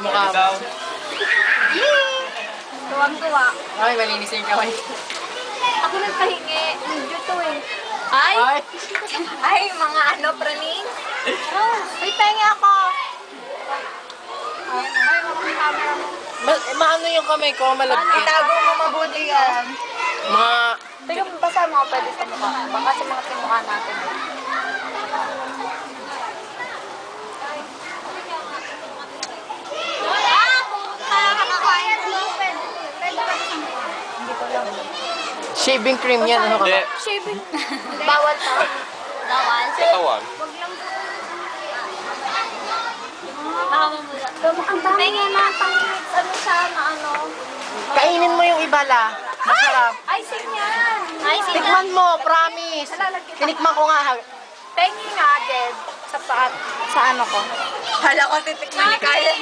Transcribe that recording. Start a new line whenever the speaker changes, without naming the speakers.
mukha mo.
Yee! Tuwang-tuwa.
Ay, malinis yung kamay.
Ako nagpahingi. Medyo to eh.
Ay!
Ay, mga ano, praning? May pahingi ako. Ay, mga camera mo.
Maano yung kamay ko, malagkit.
Itago mo mabuti yan.
Mga...
Pero basa mo pwede sa mukha. Baka sa mga mukha natin. Hindi ko lang.
Shaving cream yan, ano ka ba?
Shaving. Bawal pa. Bawal?
Katawan.
Wag lang. Baka mamula. Ang dami na pang-mix. Ano siya na ano?
Kainin mo yung ibala. Masarap.
Icing yan. Icing
Tikman mo, promise. Tinikman ko nga.
Pengi nga, Jed. Sa ano ko. Hala ko titikman ni Kyle.